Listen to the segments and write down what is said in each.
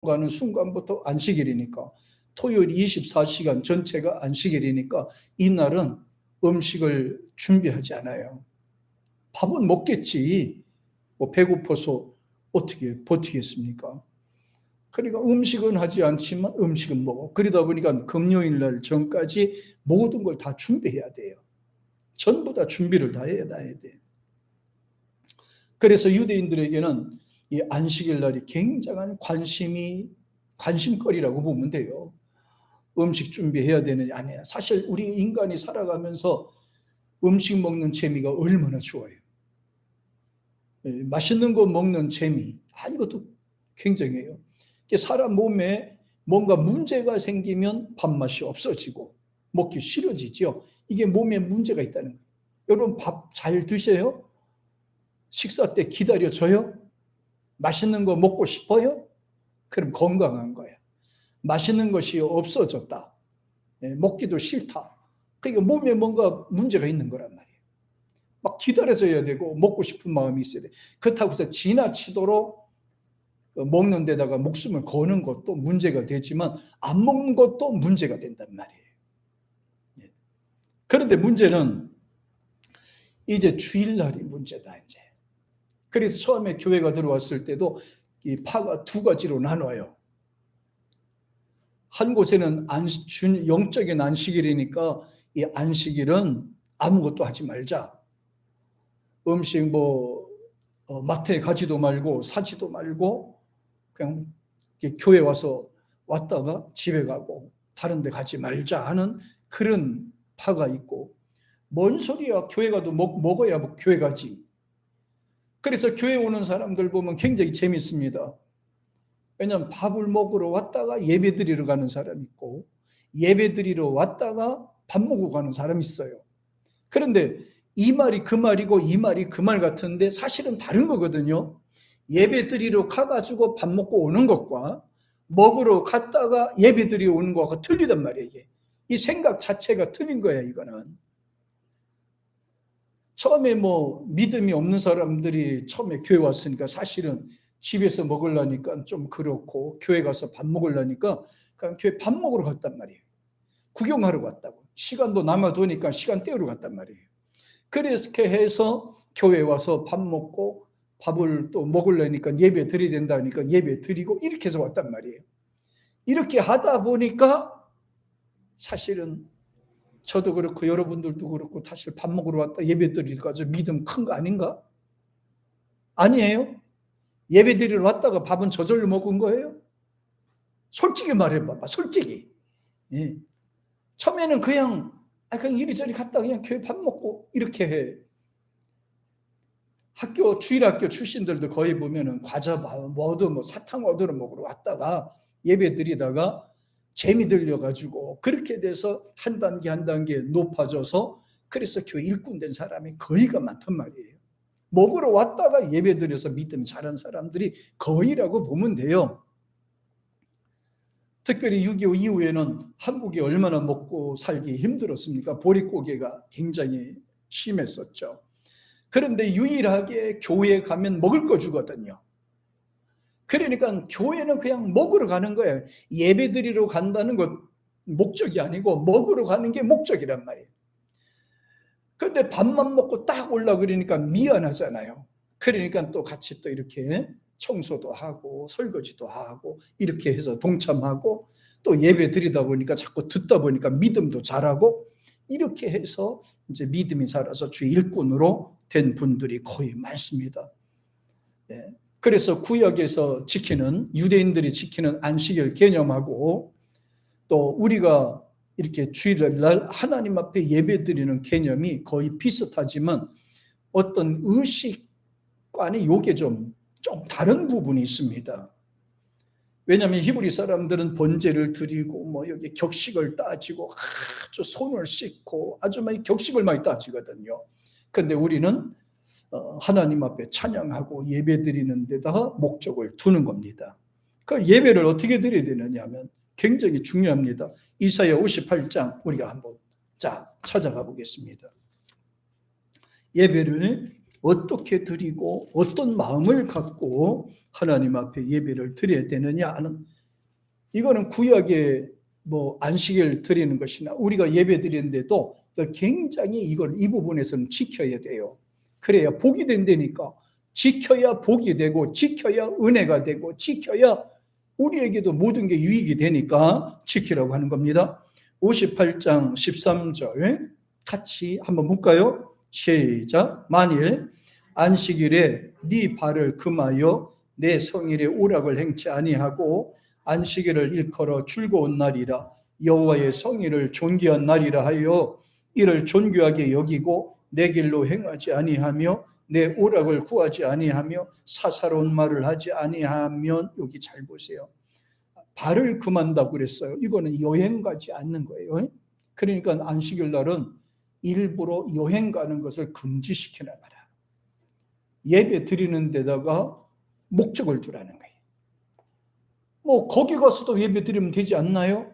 가는 순간부터 안식일이니까, 토요일 24시간 전체가 안식일이니까 이날은 음식을 준비하지 않아요. 밥은 먹겠지. 뭐 배고파서 어떻게 버티겠습니까? 그러니까 음식은 하지 않지만 음식은 먹어. 그러다 보니까 금요일 날 전까지 모든 걸 다 준비해야 돼요. 전부 다 준비를 다 해야 돼. 그래서 유대인들에게는 이 안식일 날이 굉장한 관심거리라고 보면 돼요. 음식 준비해야 되느냐, 아니야. 사실 우리 인간이 살아가면서 음식 먹는 재미가 얼마나 좋아요. 맛있는 거 먹는 재미, 이것도 굉장해요. 사람 몸에 뭔가 문제가 생기면 밥맛이 없어지고 먹기 싫어지죠. 이게 몸에 문제가 있다는 거예요. 여러분 밥 잘 드세요? 식사 때 기다려져요? 맛있는 거 먹고 싶어요? 그럼 건강한 거야. 맛있는 것이 없어졌다. 먹기도 싫다. 그러니까 몸에 뭔가 문제가 있는 거란 말이에요. 막 기다려져야 되고 먹고 싶은 마음이 있어야 돼. 그렇다고 해서 지나치도록 먹는 데다가 목숨을 거는 것도 문제가 되지만 안 먹는 것도 문제가 된단 말이에요. 그런데 문제는 이제 주일날이 문제다. 이제. 그래서 처음에 교회가 들어왔을 때도 이 파가 두 가지로 나눠요. 한 곳에는 영적인 안식일이니까 이 안식일은 아무것도 하지 말자. 음식 마트에 가지도 말고 사지도 말고 그냥 교회 왔다가 집에 가고 다른 데 가지 말자 하는 그런 파가 있고, 뭔 소리야, 교회 가도 먹어야 교회 가지. 그래서 교회 오는 사람들 보면 굉장히 재밌습니다. 왜냐하면 밥을 먹으러 왔다가 예배 드리러 가는 사람이 있고, 예배 드리러 왔다가 밥 먹고 가는 사람이 있어요. 그런데 이 말이 그 말이고 이 말이 그 말 같은데 사실은 다른 거거든요. 예배 드리러 가가지고 밥 먹고 오는 것과 먹으러 갔다가 예배 드리러 오는 것과 틀리단 말이에요. 이게. 이 생각 자체가 틀린 거야, 이거는. 처음에 믿음이 없는 사람들이 처음에 교회 왔으니까 사실은 집에서 먹으려니까 좀 그렇고, 교회 가서 밥 먹으려니까 그냥 교회 밥 먹으러 갔단 말이에요. 구경하러 갔다고. 시간도 남아도니까 시간 때우러 갔단 말이에요. 그렇게 해서 교회 와서 밥 먹고 밥을 또 먹으려니까 예배 드려야 된다니까 예배 드리고 이렇게 해서 왔단 말이에요. 이렇게 하다 보니까 사실은 저도 그렇고 여러분들도 그렇고 사실 밥 먹으러 왔다 예배 드리러 가서 믿음 큰 거 아닌가? 아니에요? 예배 드리러 왔다가 밥은 저절로 먹은 거예요? 솔직히 말해봐봐, 솔직히. 예. 처음에는 그냥 이리저리 갔다 그냥 교회 밥 먹고 이렇게 해. 주일학교 출신들도 거의 보면은 과자 사탕 얻으러 먹으러 왔다가 예배 드리다가 재미 들려가지고 그렇게 돼서 한 단계 높아져서 그래서 교회 일꾼 된 사람이 거의가 많단 말이에요. 먹으러 왔다가 예배 드려서 믿음 자란 사람들이 거의라고 보면 돼요. 특별히 6.25 이후에는 한국이 얼마나 먹고 살기 힘들었습니까? 보릿고개가 굉장히 심했었죠. 그런데 유일하게 교회에 가면 먹을 거 주거든요. 그러니까 교회는 그냥 먹으러 가는 거예요. 예배 드리러 간다는 것 목적이 아니고 먹으러 가는 게 목적이란 말이에요. 그런데 밥만 먹고 딱 올라 그러니까 미안하잖아요. 그러니까 또 같이 또 이렇게 청소도 하고 설거지도 하고 이렇게 해서 동참하고 또 예배 드리다 보니까 자꾸 듣다 보니까 믿음도 자라고 이렇게 해서 이제 믿음이 자라서 주의 일꾼으로 된 분들이 거의 많습니다. 네. 그래서 구약에서 유대인들이 지키는 안식일 개념하고 또 우리가 이렇게 주일날 하나님 앞에 예배드리는 개념이 거의 비슷하지만 어떤 의식관의 요게 좀 다른 부분이 있습니다. 왜냐하면 히브리 사람들은 번제를 드리고 여기 격식을 따지고 아주 손을 씻고 아주 많이 격식을 많이 따지거든요. 그런데 우리는 하나님 앞에 찬양하고 예배 드리는 데다가 목적을 두는 겁니다. 그 예배를 어떻게 드려야 되느냐 하면 굉장히 중요합니다. 이사야 58장 우리가 한번 찾아가 보겠습니다. 예배를 어떻게 드리고 어떤 마음을 갖고 하나님 앞에 예배를 드려야 되느냐 하는, 이거는 구약의 안식일 드리는 것이나 우리가 예배 드리는데도 굉장히 이 부분에서는 지켜야 돼요. 그래야 복이 된다니까. 지켜야 복이 되고, 지켜야 은혜가 되고, 지켜야 우리에게도 모든 게 유익이 되니까 지키라고 하는 겁니다. 58장 13절 같이 한번 볼까요? 시작. 만일 안식일에 네 발을 금하여 내 성일에 오락을 행치 아니하고 안식일을 일컬어 즐거운 날이라 여호와의 성일을 존귀한 날이라 하여 이를 존귀하게 여기고 내 길로 행하지 아니하며 내 오락을 구하지 아니하며 사사로운 말을 하지 아니하면, 여기 잘 보세요. 발을 금한다고 그랬어요. 이거는 여행 가지 않는 거예요. 그러니까 안식일 날은 일부러 여행 가는 것을 금지시키는 거라. 예배 드리는 데다가 목적을 두라는 거예요. 거기 가서도 예배 드리면 되지 않나요?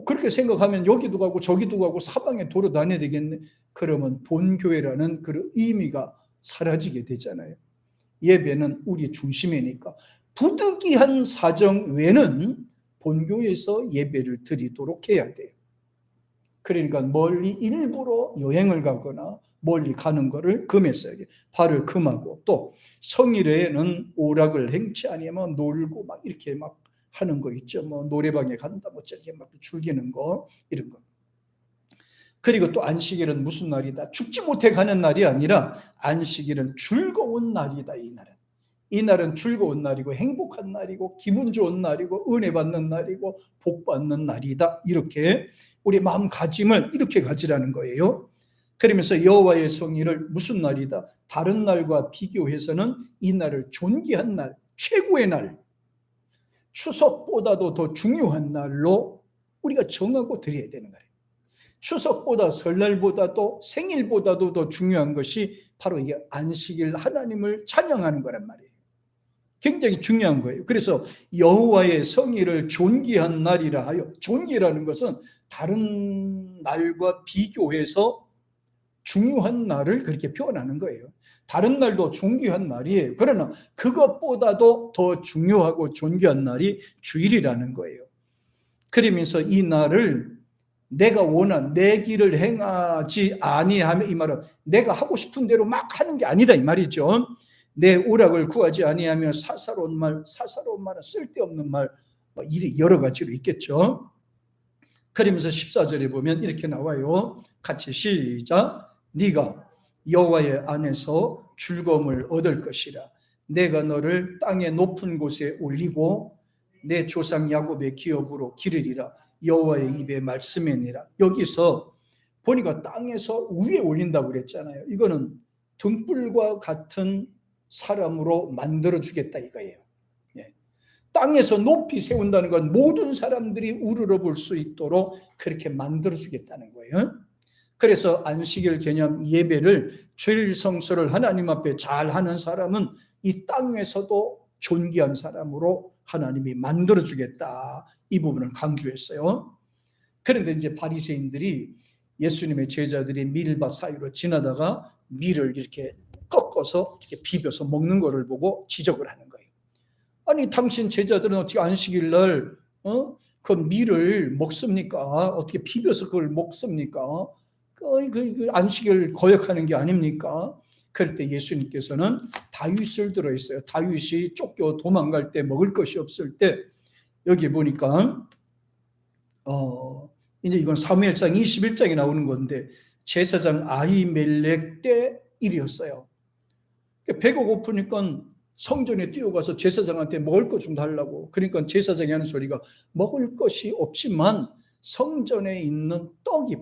그렇게 생각하면 여기도 가고 저기도 가고 사방에 돌아다녀야 되겠네. 그러면 본교회라는 그 의미가 사라지게 되잖아요. 예배는 우리 중심이니까 부득이한 사정 외에는 본교회에서 예배를 드리도록 해야 돼요. 그러니까 멀리 일부러 여행을 가거나 멀리 가는 거를 금했어요. 발을 금하고, 또 성일에는 오락을 행치 아니하면 놀고 막 이렇게 막 하는 거 있죠. 노래방에 간다, 저렇게 막 즐기는 거, 이런 거. 그리고 또 안식일은 무슨 날이다? 죽지 못해 가는 날이 아니라 안식일은 즐거운 날이다. 이 날은 즐거운 날이고 행복한 날이고 기분 좋은 날이고 은혜 받는 날이고 복 받는 날이다. 이렇게 우리 마음가짐을 이렇게 가지라는 거예요. 그러면서 여호와의 성일을 무슨 날이다? 다른 날과 비교해서는 이 날을 존귀한 날, 최고의 날, 추석보다도 더 중요한 날로 우리가 정하고 드려야 되는 거예요. 추석보다, 설날보다도, 생일보다도 더 중요한 것이 바로 이게 안식일, 하나님을 찬양하는 거란 말이에요. 굉장히 중요한 거예요. 그래서 여호와의 성일을 존귀한 날이라 하여, 존귀라는 것은 다른 날과 비교해서 중요한 날을 그렇게 표현하는 거예요. 다른 날도 존귀한 날이에요. 그러나 그것보다도 더 중요하고 존귀한 날이 주일이라는 거예요. 그러면서 이 날을 내가 원한 내 길을 행하지 아니하면, 이 말은 내가 하고 싶은 대로 막 하는 게 아니다 이 말이죠. 내 오락을 구하지 아니하며 사사로운 말은 쓸데없는 말, 여러 가지로 있겠죠. 그러면서 14절에 보면 이렇게 나와요. 같이 시작. 네가 여호와의 안에서 즐거움을 얻을 것이라. 내가 너를 땅의 높은 곳에 올리고 내 조상 야곱의 기업으로 기르리라. 여호와의 입의 말씀이니라. 여기서 보니까 땅에서 위에 올린다고 그랬잖아요. 이거는 등불과 같은 사람으로 만들어주겠다 이거예요. 땅에서 높이 세운다는 건 모든 사람들이 우러러 볼 수 있도록 그렇게 만들어주겠다는 거예요. 그래서 안식일 개념 예배를, 주일 성수를 하나님 앞에 잘하는 사람은 이 땅에서도 존귀한 사람으로 하나님이 만들어주겠다, 이 부분을 강조했어요. 그런데 이제 바리새인들이, 예수님의 제자들이 밀밭 사이로 지나다가 밀을 이렇게 꺾어서 이렇게 비벼서 먹는 거를 보고 지적을 하는 거예요. 아니, 당신 제자들은 어떻게 안식일 날 그 밀을 먹습니까? 어떻게 비벼서 그걸 먹습니까? 그 안식일 거역하는 게 아닙니까? 그럴 때 예수님께서는 다윗을 들어있어요. 다윗이 쫓겨 도망갈 때, 먹을 것이 없을 때, 여기 보니까 이제 이건 사무엘상 21장에 나오는 건데, 제사장 아히멜렉 때 일이었어요. 배가 고프니까 성전에 뛰어가서 제사장한테 먹을 것 좀 달라고. 그러니까 제사장이 하는 소리가, 먹을 것이 없지만 성전에 있는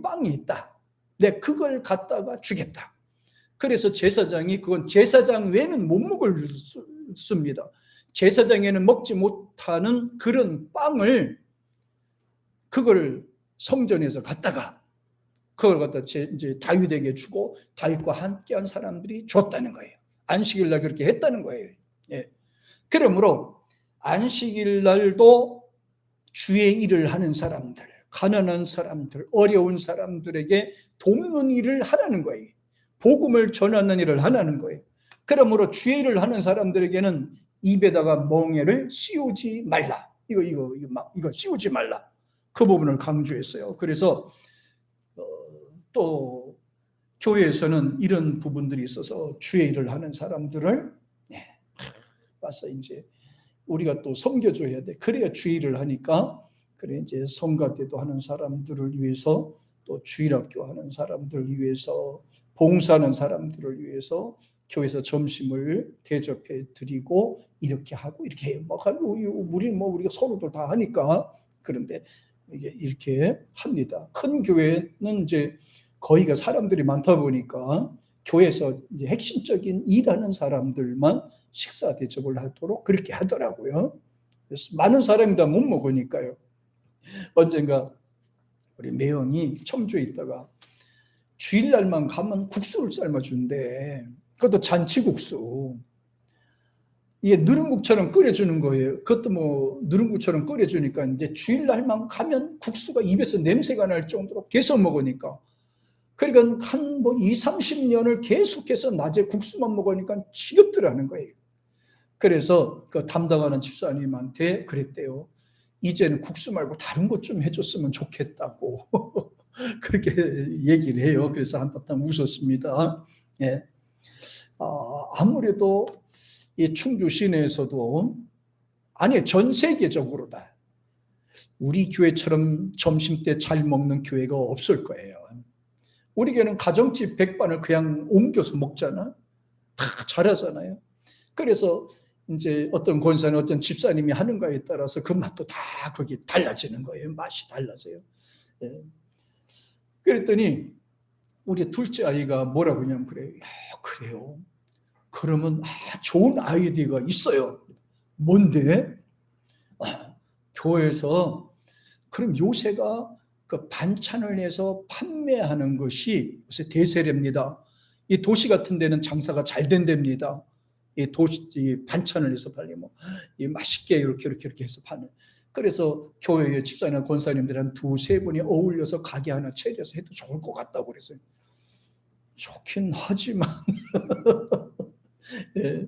빵이 있다. 내 그걸 갖다가 주겠다. 그래서 제사장이, 그건 제사장 외에는 못 먹을 습니다. 제사장에는 먹지 못하는 그런 빵을, 그걸 성전에서 갖다가 그걸 갖다 이제 다윗에게 주고 다윗과 함께한 사람들이 줬다는 거예요. 안식일 날 그렇게 했다는 거예요. 그러므로 안식일 날도 주의 일을 하는 사람들, 가난한 사람들, 어려운 사람들에게 돕는 일을 하라는 거예요. 복음을 전하는 일을 하라는 거예요. 그러므로 주의를 하는 사람들에게는 입에다가 멍에를 씌우지 말라. 이거 씌우지 말라. 그 부분을 강조했어요. 그래서 또 교회에서는 이런 부분들이 있어서 주의를 하는 사람들을 와서 이제 우리가 또 섬겨줘야 돼. 그래야 주의를 하니까. 그래 이제 성가 때도 하는 사람들을 위해서, 또 주일학교 하는 사람들을 위해서, 봉사하는 사람들을 위해서 교회에서 점심을 대접해 드리고 이렇게 하고 이렇게 해요. 우리가 서로들 다 하니까. 그런데 이게 이렇게 합니다. 큰 교회는 이제 거기가 사람들이 많다 보니까 교회에서 이제 핵심적인 일하는 사람들만 식사 대접을 하도록 그렇게 하더라고요. 그래서 많은 사람이 다 못 먹으니까요. 언젠가 우리 매형이 청주에 있다가 주일날만 가면 국수를 삶아준대. 그것도 잔치국수. 이게 누룽국처럼 끓여주는 거예요. 그것도 뭐 누룽국처럼 끓여주니까 이제 주일날만 가면 국수가 입에서 냄새가 날 정도로 계속 먹으니까. 그러니까 한 20-30년을 계속해서 낮에 국수만 먹으니까 지겹더라는 거예요. 그래서 그 담당하는 집사님한테 그랬대요. 이제는 국수 말고 다른 것 좀 해줬으면 좋겠다고 그렇게 얘기를 해요. 그래서 한바탕 웃었습니다. 예. 아무래도 이 충주 시내에서도, 아니 전 세계적으로 다 우리 교회처럼 점심때 잘 먹는 교회가 없을 거예요. 우리 교회는 가정집 백반을 그냥 옮겨서 먹잖아. 다 잘하잖아요. 그래서 이제 어떤 권사님, 어떤 집사님이 하는 거에 따라서 그 맛도 다 거기 달라지는 거예요. 맛이 달라져요. 예. 그랬더니 우리 둘째 아이가 뭐라고 하냐면 그래요. 그래요. 그러면 좋은 아이디어가 있어요. 뭔데? 교회에서 그럼 요새가 그 반찬을 내서 판매하는 것이 요새 대세랍니다. 이 도시 같은 데는 장사가 잘 된답니다. 이 반찬을 해서 팔리면 이 맛있게 이렇게 해서 파는. 그래서 교회의 집사님이나 권사님들 한 2-3분이 어울려서 가게 하나 차려서 해도 좋을 것 같다고 그랬어요. 좋긴 하지만 예.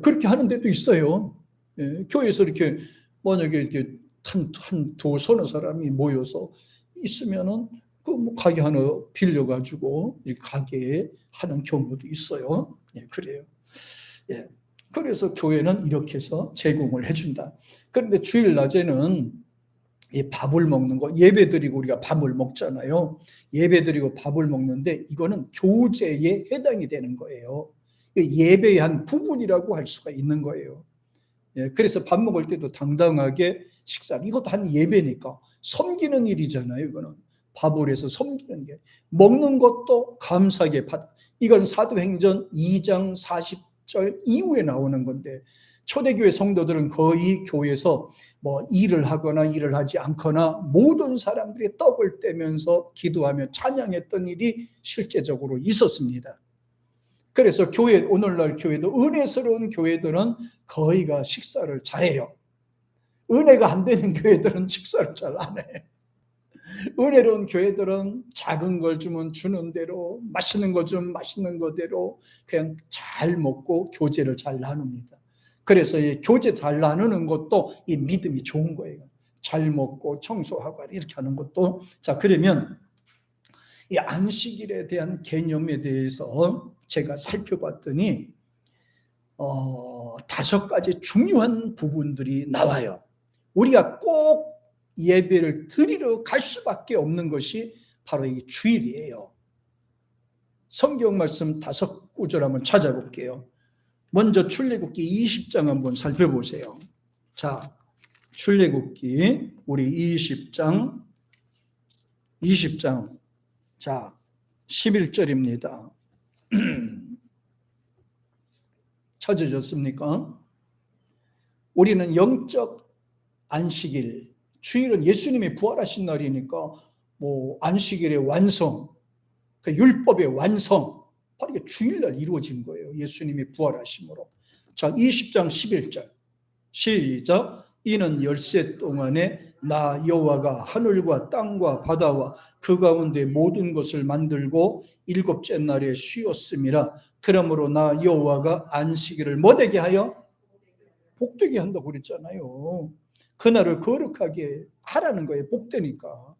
그렇게 하는 데도 있어요. 예. 교회에서 이렇게 만약에 이렇게 한 2-3 사람이 모여서 있으면은 그 뭐 가게 하나 빌려가지고 이렇게 가게에 하는 경우도 있어요. 예, 그래요. 예. 그래서 교회는 이렇게 해서 제공을 해준다. 그런데 주일 낮에는 이 밥을 먹는 거, 예배 드리고 우리가 밥을 먹잖아요. 예배 드리고 밥을 먹는데 이거는 교제에 해당이 되는 거예요. 예배의 한 부분이라고 할 수가 있는 거예요. 예, 그래서 밥 먹을 때도 당당하게 식사를, 이것도 한 예배니까 섬기는 일이잖아요. 이거는 밥을 해서 섬기는 게, 먹는 것도 감사하게 받아. 이건 사도행전 2장 40절 이후에 나오는 건데, 초대교회 성도들은 거의 교회에서 뭐 일을 하거나 일을 하지 않거나 모든 사람들이 떡을 떼면서 기도하며 찬양했던 일이 실제적으로 있었습니다. 그래서 교회, 오늘날 교회도, 은혜스러운 교회들은 거의가 식사를 잘해요. 은혜가 안 되는 교회들은 식사를 잘 안 해. 은혜로운 교회들은 작은 걸 주면 주는 대로, 맛있는 거 주면 맛있는 거대로 그냥 잘 먹고 교제를 잘 나눕니다. 그래서 이 교제 잘 나누는 것도 이 믿음이 좋은 거예요. 잘 먹고 청소하고 이렇게 하는 것도. 자, 그러면 이 안식일에 대한 개념에 대해서 제가 살펴봤더니 5가지 중요한 부분들이 나와요. 우리가 꼭 예배를 드리러 갈 수밖에 없는 것이 바로 이 주일이에요. 성경 말씀 5구절 한번 찾아볼게요. 먼저 출애굽기 20장 한번 살펴보세요. 자, 출애굽기 우리 20장 자 11절입니다. 찾으셨습니까? 우리는 영적 안식일, 주일은 예수님이 부활하신 날이니까 뭐 안식일의 완성, 그 율법의 완성, 바로 이게 주일날 이루어진 거예요. 예수님이 부활하심으로. 자, 20장 11절 시작. 이는 10세 동안에 나 여호와가 하늘과 땅과 바다와 그 가운데 모든 것을 만들고 일곱째 날에 쉬었음이라. 그러므로 나 여호와가 안식일을 뭐되게 하여? 복되게 한다고 그랬잖아요. 그날을 거룩하게 하라는 거예요. 복되니까.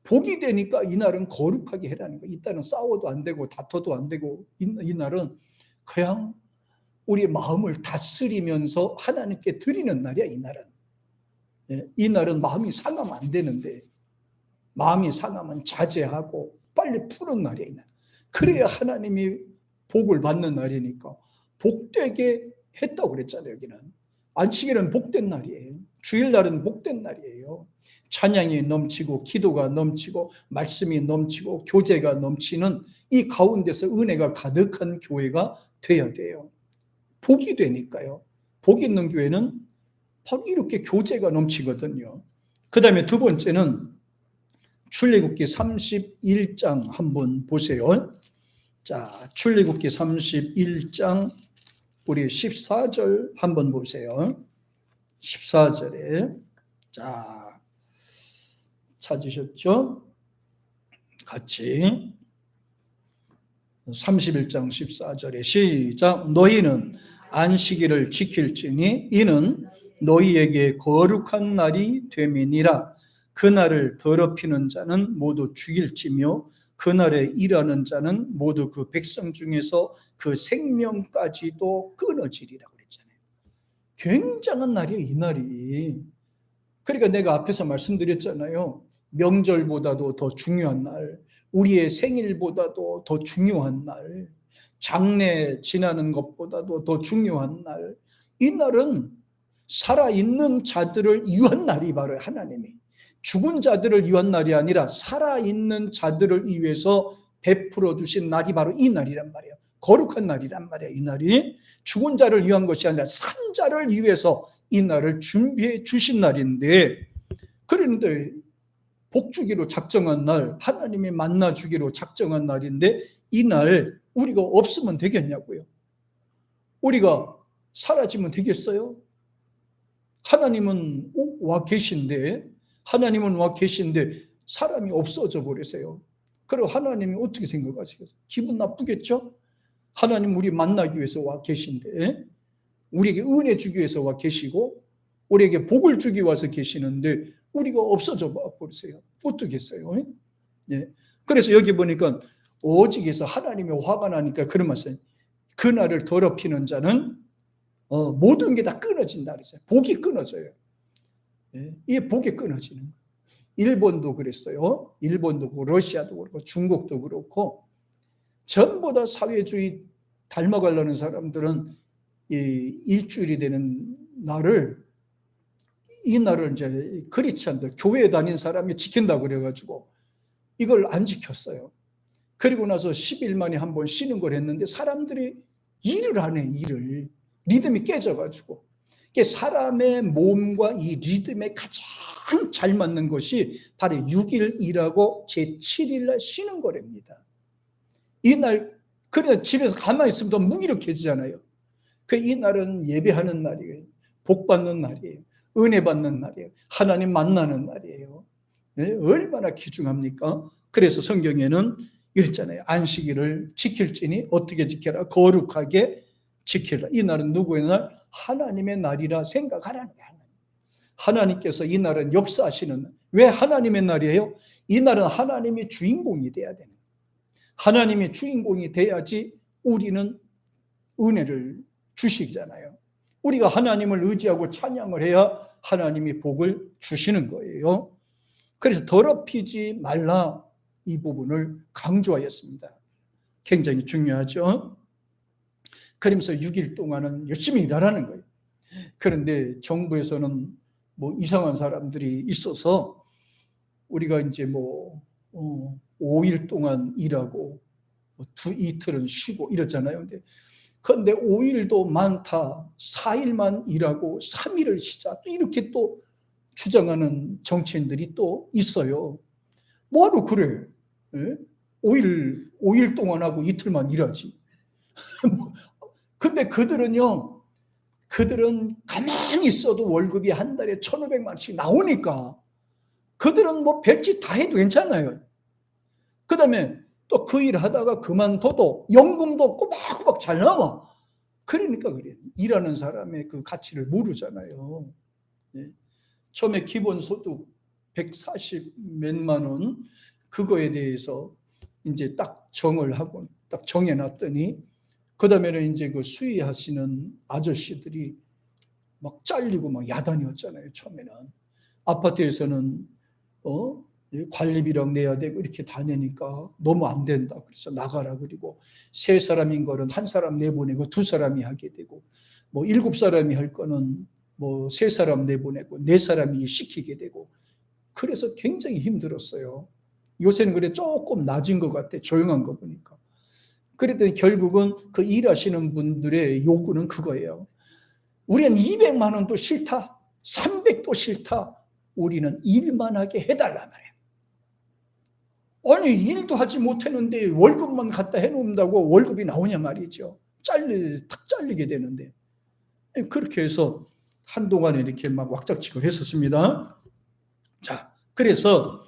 복이 되니까 이날은 거룩하게 해라는 거예요. 이날은 싸워도 안 되고 다퉈도 안 되고, 이날은 그냥 우리 마음을 다스리면서 하나님께 드리는 날이야. 이날은. 이날은 마음이 상하면 안 되는데, 마음이 상하면 자제하고 빨리 푸는 날이야. 이날. 그래야 하나님이 복을 받는 날이니까 복되게 했다고 그랬잖아요. 여기는 안식일은 복된 날이에요. 주일날은 복된 날이에요. 찬양이 넘치고 기도가 넘치고 말씀이 넘치고 교제가 넘치는 이 가운데서 은혜가 가득한 교회가 돼야 돼요. 복이 되니까요. 복 있는 교회는 바로 이렇게 교제가 넘치거든요. 그 다음에 두 번째는 출애굽기 31장 한번 보세요. 자, 출애굽기 31장 우리 14절 한번 보세요. 14절에 자, 찾으셨죠? 같이 31장 14절에 시작. 너희는 안식일을 지킬지니 이는 너희에게 거룩한 날이 됨이니라. 그날을 더럽히는 자는 모두 죽일지며 그날에 일하는 자는 모두 그 백성 중에서 그 생명까지도 끊어지리라 그랬잖아요. 굉장한 날이에요, 이 날이. 그러니까 내가 앞에서 말씀드렸잖아요. 명절보다도 더 중요한 날, 우리의 생일보다도 더 중요한 날, 장래 지나는 것보다도 더 중요한 날, 이 날은 살아있는 자들을 위한 날이 바로 하나님이 죽은 자들을 위한 날이 아니라 살아있는 자들을 위해서 베풀어 주신 날이 바로 이 날이란 말이에요. 거룩한 날이란 말이에요. 이 날이 죽은 자를 위한 것이 아니라 산 자를 위해서 이 날을 준비해 주신 날인데, 그런데 복주기로 작정한 날, 하나님이 만나주기로 작정한 날인데 이 날 우리가 없으면 되겠냐고요. 우리가 사라지면 되겠어요? 하나님은 와 계신데, 하나님은 와 계신데 사람이 없어져 버리세요. 그럼 하나님이 어떻게 생각하시겠어요? 기분 나쁘겠죠? 하나님 우리 만나기 위해서 와 계신데, 우리에게 은혜 주기 위해서 와 계시고 우리에게 복을 주기 위해서 계시는데 우리가 없어져 버리세요. 어떻겠어요? 네. 그래서 여기 보니까 오직에서 하나님이 화가 나니까 그런 말씀, 그날을 더럽히는 자는 모든 게 다 끊어진다 그랬어요. 복이 끊어져요. 이 복이 끊어지는 거예요. 일본도 그랬어요. 일본도 그렇고 러시아도 그렇고 중국도 그렇고 전부 다 사회주의 닮아가려는 사람들은 이 일주일이 되는 날을, 이 날을 이제 크리스찬들 교회에 다닌 사람이 지킨다고 그래가지고 이걸 안 지켰어요. 그리고 나서 10일 만에 한 번 쉬는 걸 했는데 사람들이 일을 안 해. 일을 리듬이 깨져가지고. 사람의 몸과 이 리듬에 가장 잘 맞는 것이 바로 6일 일하고 제7일날 쉬는 거랍니다. 이날 그래 집에서 가만히 있으면 더 무기력해지잖아요. 이 날은 예배하는 날이에요. 복 받는 날이에요. 은혜 받는 날이에요. 하나님 만나는 날이에요. 네? 얼마나 귀중합니까? 그래서 성경에는 이랬잖아요. 안식일을 지킬지니 어떻게 지켜라? 거룩하게 지키라. 이 날은 누구의 날? 하나님의 날이라 생각하라는 거예요. 하나님께서 이 날은 역사하시는 날. 왜 하나님의 날이에요? 이 날은 하나님이 주인공이 돼야 되는 거예요. 하나님이 주인공이 돼야지 우리는 은혜를 주시잖아요. 우리가 하나님을 의지하고 찬양을 해야 하나님이 복을 주시는 거예요. 그래서 더럽히지 말라, 이 부분을 강조하였습니다. 굉장히 중요하죠. 그러면서 6일 동안은 열심히 일하라는 거예요. 그런데 정부에서는 뭐 이상한 사람들이 있어서 우리가 이제 5일 동안 일하고 이틀은 쉬고 이러잖아요. 그런데 5일도 많다. 4일만 일하고 3일을 쉬자. 이렇게 또 주장하는 정치인들이 또 있어요. 뭐하러 그래? 5일 동안 하고 이틀만 일하지. 근데 그들은요, 그들은 가만히 있어도 월급이 한 달에 1,500만 원씩 나오니까 그들은 뭐 별짓 다 해도 괜찮아요. 그 다음에 또 그 일 하다가 그만둬도 연금도 꼬박꼬박 잘 나와. 그러니까 그래요. 일하는 사람의 그 가치를 모르잖아요. 네. 처음에 기본소득 140 몇만 원 그거에 대해서 이제 딱 정을 하고 딱 정해놨더니 그 다음에는 이제 그 수의하시는 아저씨들이 막 잘리고 막 야단이었잖아요. 처음에는 아파트에서는 관리비랑 내야 되고 이렇게 다니니까 너무 안 된다. 그래서 나가라. 그리고 세 사람인 거는 한 사람 내보내고 두 사람이 하게 되고 뭐 7사람이 할 거는 뭐 세 사람 내보내고 네 사람이 시키게 되고 그래서 굉장히 힘들었어요. 요새는 그래 조금 낮은 것 같아. 조용한 거 보니까. 그랬더니 결국은 그 일하시는 분들의 요구는 그거예요. 우리는 200만 원도 싫다. 300도 싫다. 우리는 일만 하게 해달란 말이에요. 아니 일도 하지 못했는데 월급만 갖다 해놓는다고 월급이 나오냐 말이죠. 탁 잘리게 되는데. 그렇게 해서 한동안 이렇게 막 왁작지껄 했었습니다. 자, 그래서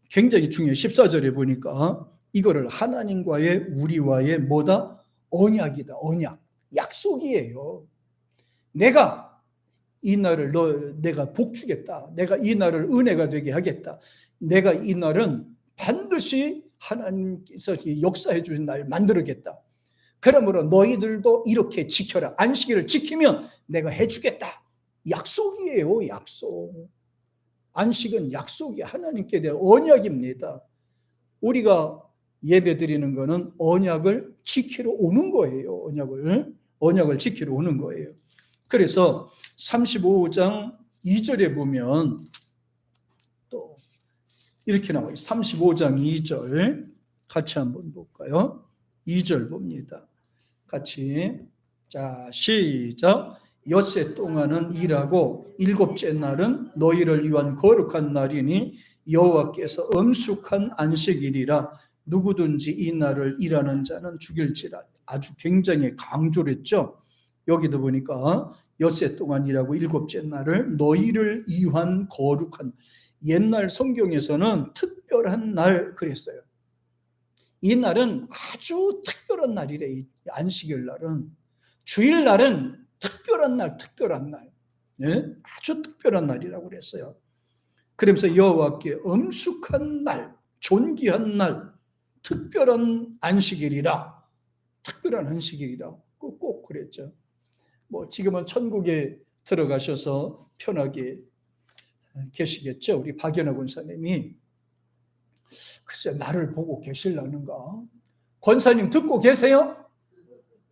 굉장히 중요해요. 14절에 보니까 이거를 하나님과의 우리와의 뭐다? 언약이다. 언약. 약속이에요. 내가 이 날을 내가 복 주겠다. 내가 이 날을 은혜가 되게 하겠다. 내가 이 날은 반드시 하나님께서 역사해 주신 날 만들겠다. 그러므로 너희들도 이렇게 지켜라. 안식일을 지키면 내가 해주겠다. 약속이에요. 약속. 안식은 약속이 하나님께 대한 언약입니다. 우리가 예배 드리는 거는 언약을 지키러 오는 거예요. 언약을 지키러 오는 거예요. 그래서 35장 2절에 보면 또 이렇게 나와요. 35장 2절 같이 한번 볼까요? 2절 봅니다. 같이. 자, 시작. 엿새 동안은 일하고 일곱째 날은 너희를 위한 거룩한 날이니 여호와께서 엄숙한 안식일이라 누구든지 이 날을 일하는 자는 죽일지라. 아주 굉장히 강조를 했죠. 여기도 보니까 엿새 동안 일하고 일곱째 날을 너희를 위한 거룩한, 옛날 성경에서는 특별한 날 그랬어요. 이 날은 아주 특별한 날이래. 안식일 날은. 주일날은 특별한 날, 특별한 날. 네? 아주 특별한 날이라고 그랬어요. 그러면서 여호와께 엄숙한 날, 존귀한 날, 특별한 안식일이라. 특별한 안식일이라. 꼭 그랬죠. 뭐 지금은 천국에 들어가셔서 편하게 계시겠죠. 우리 박연아 권사님이. 글쎄 나를 보고 계실라는가? 권사님 듣고 계세요?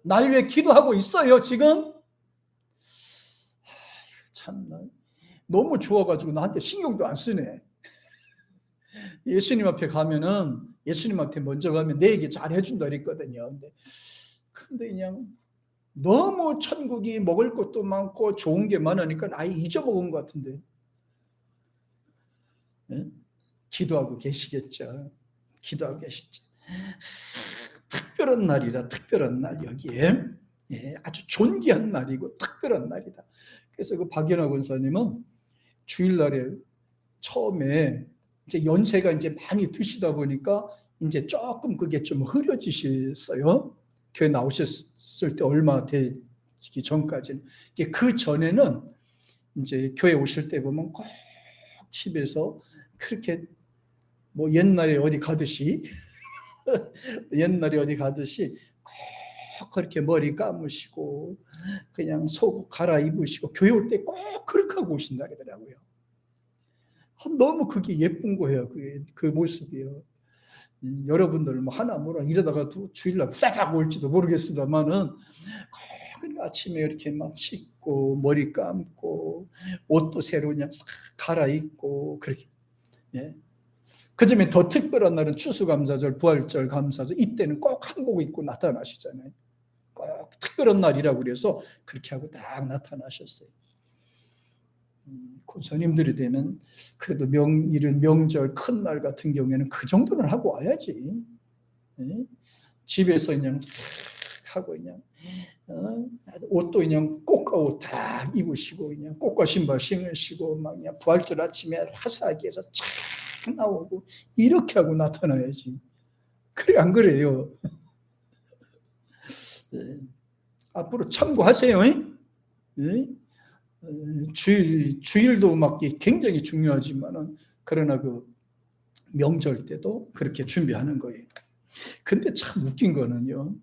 날 위해 기도하고 있어요 지금? 참나 너무 좋아가지고 나한테 신경도 안 쓰네. 예수님 앞에 가면은 예수님한테 먼저 가면 내 얘기 잘 해준다 그랬거든요. 근데 그냥 너무 천국이 먹을 것도 많고 좋은 게 많으니까 아예 잊어먹은 것 같은데. 네? 기도하고 계시겠죠. 기도하고 계시죠. 특별한 날이라 특별한 날 여기에. 예, 아주 존귀한 날이고 특별한 날이다. 그래서 그 박연아 권사님은 주일날에 처음에 이제 연세가 이제 많이 드시다 보니까 이제 조금 그게 좀 흐려지셨어요. 교회 나오셨을 때 얼마 되기 전까지는. 그 전에는 이제 교회 오실 때 보면 꼭 집에서 그렇게 뭐 옛날에 어디 가듯이 꼭 그렇게 머리 감으시고 그냥 속옷 갈아입으시고 교회 올 때 꼭 그렇게 하고 오신다 그러더라고요. 너무 그게 예쁜 거예요. 그 모습이요. 여러분들 뭐 하나 뭐라 이러다가 주일날 후다닥 올지도 모르겠습니다만은 아침에 이렇게 막 씻고 머리 감고 옷도 새로 그냥 싹 갈아입고 그렇게. 예. 그중에 더 특별한 날은 추수감사절, 부활절, 감사절 이때는 꼭 한복 입고 나타나시잖아요. 꼭 특별한 날이라고 그래서 그렇게 하고 딱 나타나셨어요. 권사님들이 되면 그래도 이런 명절 큰 날 같은 경우에는 그 정도는 하고 와야지. 네? 집에서 그냥 하고 그냥 옷도 그냥 꽃가 옷 다 입으시고 그냥 꽃가 신발 신으시고 막 그냥 부활절 아침에 화사하게 해서 착 나오고 이렇게 하고 나타나야지. 그래 안 그래요? 앞으로 참고하세요. 주일도 막 굉장히 중요하지만은 그러나 그 명절 때도 그렇게 준비하는 거예요. 근데 참 웃긴 거는요.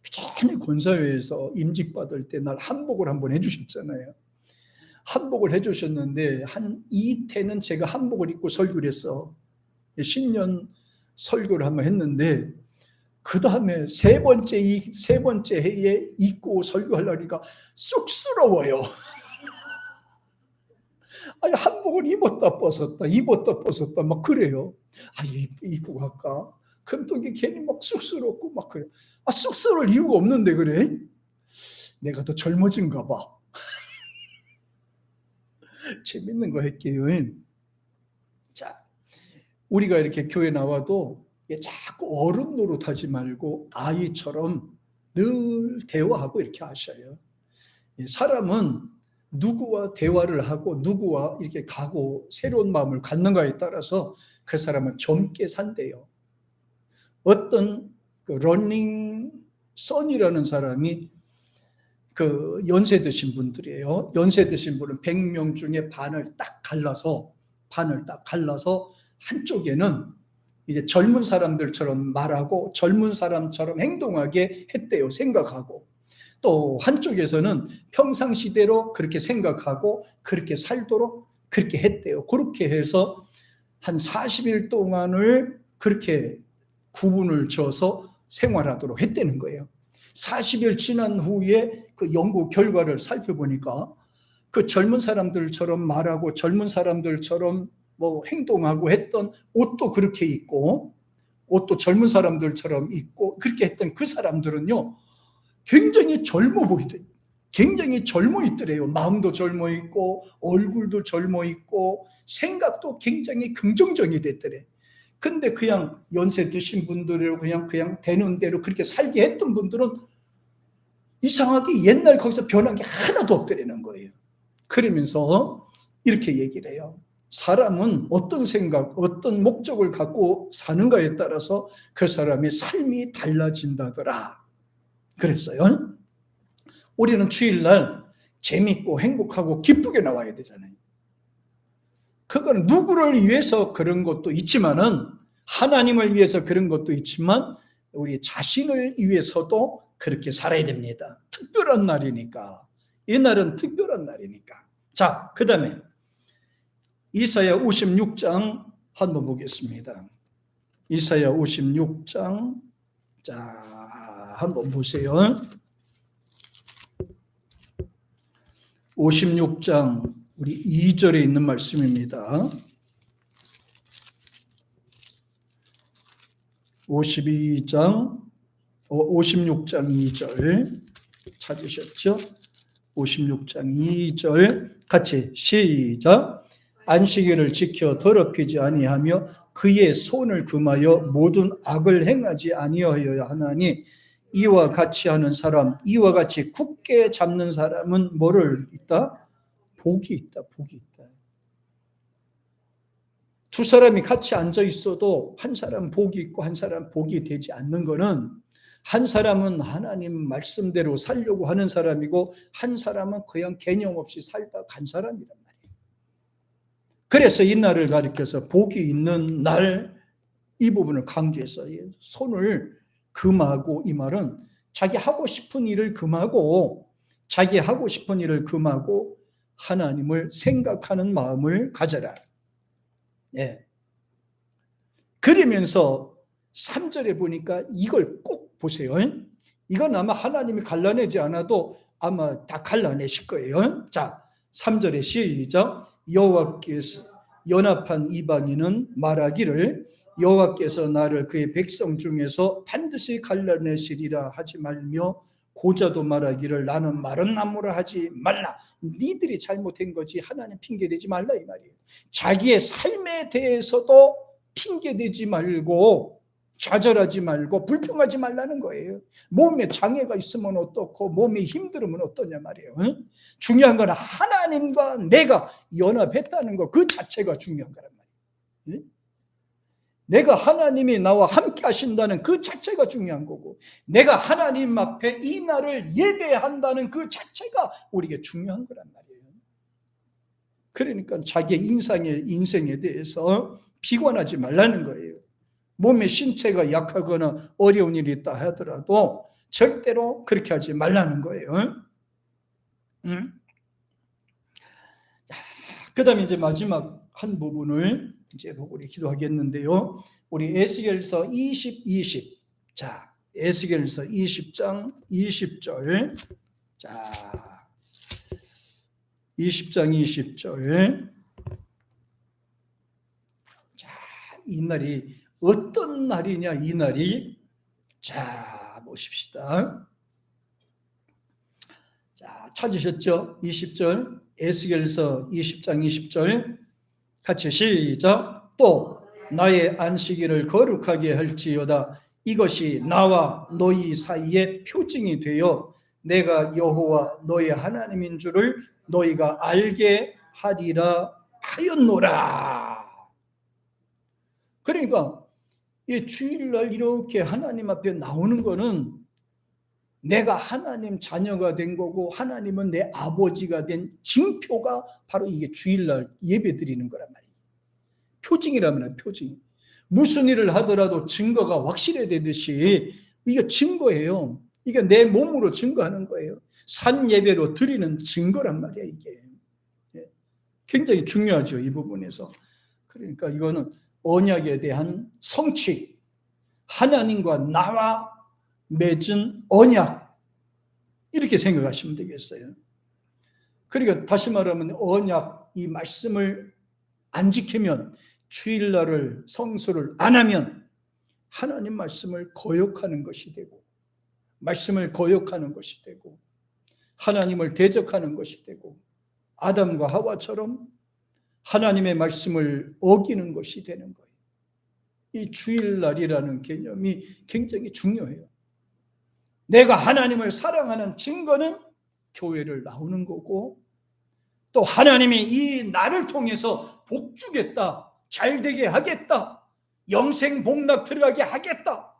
전에 권사회에서 임직 받을 때 날 한복을 한번 해주셨잖아요. 한복을 해주셨는데 한 이태는 제가 한복을 입고 설교를 했어. 신년 설교를 한번 했는데 그 다음에 세 번째 해에 입고 설교하려니까 쑥스러워요. 아니 한복을 입었다 벗었다 막 그래요. 입고 갈까? 그럼 또 이게 괜히 막 쑥스럽고 막 그래. 쑥스러울 이유가 없는데 그래? 내가 더 젊어진가 봐. 재밌는 거 할게요. 자, 우리가 이렇게 교회 나와도 자꾸 어른 노릇하지 말고 아이처럼 늘 대화하고 이렇게 하셔요. 사람은 누구와 대화를 하고 누구와 이렇게 가고 새로운 마음을 갖는가에 따라서 그 사람은 젊게 산대요. 어떤 그 러닝 선이라는 사람이 그 연세 드신 분들이에요. 연세 드신 분은 100명 중에 반을 딱 갈라서 한쪽에는 이제 젊은 사람들처럼 말하고 젊은 사람처럼 행동하게 했대요. 생각하고. 또 한쪽에서는 평상시대로 그렇게 생각하고 그렇게 살도록 그렇게 했대요. 그렇게 해서 한 40일 동안을 그렇게 구분을 줘서 생활하도록 했다는 거예요. 40일 지난 후에 그 연구 결과를 살펴보니까 그 젊은 사람들처럼 말하고 젊은 사람들처럼 뭐 행동하고 했던 옷도 그렇게 입고 옷도 젊은 사람들처럼 입고 그렇게 했던 그 사람들은요 굉장히 젊어 보이더래요. 굉장히 젊어 있더래요. 마음도 젊어 있고 얼굴도 젊어 있고 생각도 굉장히 긍정적이 됐더래. 근데 그냥 연세 드신 분들이고 그냥 되는 대로 그렇게 살게 했던 분들은 이상하게 옛날 거기서 변한 게 하나도 없더라는 거예요. 그러면서 이렇게 얘기를 해요. 사람은 어떤 생각, 어떤 목적을 갖고 사는가에 따라서 그 사람의 삶이 달라진다더라. 그랬어요. 우리는 주일날 재밌고 행복하고 기쁘게 나와야 되잖아요. 그건 누구를 위해서 그런 것도 있지만은 하나님을 위해서 그런 것도 있지만 우리 자신을 위해서도 그렇게 살아야 됩니다. 특별한 날이니까. 이 날은 특별한 날이니까. 자, 그 다음에 이사야 56장 한번 보겠습니다. 이사야 56장 자 한번 보세요. 56장 우리 2절에 있는 말씀입니다. 56장 2절 찾으셨죠? 56장 2절 같이 시작. 안식일을 지켜 더럽히지 아니하며 그의 손을 금하여 모든 악을 행하지 아니하여야 하나니 이와 같이 하는 사람, 이와 같이 굳게 잡는 사람은 뭐를 있다? 복이 있다. 복이 있다. 두 사람이 같이 앉아 있어도 한 사람 복이 있고 한 사람 복이 되지 않는 거는 한 사람은 하나님 말씀대로 살려고 하는 사람이고 한 사람은 그냥 개념 없이 살다 간 사람이란 말이에요. 그래서 이 날을 가리켜서 복이 있는 날 이 부분을 강조해서 손을 금하고 이 말은 자기 하고 싶은 일을 금하고 자기 하고 싶은 일을 금하고 하나님을 생각하는 마음을 가져라. 예. 그러면서 3절에 보니까 이걸 꼭 보세요. 이건 아마 하나님이 갈라내지 않아도 아마 다 갈라내실 거예요. 자, 3절에 시작. 여호와께서 연합한 이방인은 말하기를 여호와께서 나를 그의 백성 중에서 반드시 갈라내시리라 하지 말며 고자도 말하기를 나는 마른 나무라 하지 말라. 니들이 잘못한 거지 하나님 핑계대지 말라 이 말이에요. 자기의 삶에 대해서도 핑계대지 말고 좌절하지 말고 불평하지 말라는 거예요. 몸에 장애가 있으면 어떻고 몸이 힘들으면 어떠냐 말이에요. 응? 중요한 건 하나님과 내가 연합했다는 거, 그 자체가 중요한 거란 말이에요. 응? 내가 하나님이 나와 함께 하신다는 그 자체가 중요한 거고, 내가 하나님 앞에 이 날을 예배한다는 그 자체가 우리에게 중요한 거란 말이에요. 그러니까 자기 인생에 대해서 비관하지 말라는 거예요. 몸의 신체가 약하거나 어려운 일이 있다 하더라도 절대로 그렇게 하지 말라는 거예요. 응? 그 다음에 이제 마지막 한 부분을 이제 보고 우리 기도하겠는데요. 우리 에스겔서 20. 자, 에스겔서 20장 20절. 자, 20장 20절. 자, 이 날이 어떤 날이냐, 이 날이. 자, 보십시다. 자, 찾으셨죠? 20절. 에스겔서 20장 20절. 같이 시작. 또 나의 안식일을 거룩하게 할지어다. 이것이 나와 너희 사이의 표징이 되어 내가 여호와 너희 하나님인 줄을 너희가 알게 하리라 하였노라. 그러니까 이 주일날 이렇게 하나님 앞에 나오는 거는 내가 하나님 자녀가 된 거고 하나님은 내 아버지가 된 징표가 바로 이게 주일날 예배 드리는 거란 말이에요. 표징이라면 표징. 무슨 일을 하더라도 증거가 확실해야 되듯이 이게 증거예요. 이게 내 몸으로 증거하는 거예요. 산 예배로 드리는 증거란 말이야, 이게. 굉장히 중요하죠, 이 부분에서. 그러니까 이거는 언약에 대한 성취, 하나님과 나와 맺은 언약, 이렇게 생각하시면 되겠어요. 그러니까 다시 말하면 언약, 이 말씀을 안 지키면, 주일날을 성수를 안 하면 하나님 말씀을 거역하는 것이 되고, 말씀을 거역하는 것이 되고, 하나님을 대적하는 것이 되고, 아담과 하와처럼 하나님의 말씀을 어기는 것이 되는 거예요. 이 주일날이라는 개념이 굉장히 중요해요. 내가 하나님을 사랑하는 증거는 교회를 나오는 거고, 또 하나님이 이 날을 통해서 복 주겠다, 잘 되게 하겠다, 영생 복락 들어가게 하겠다,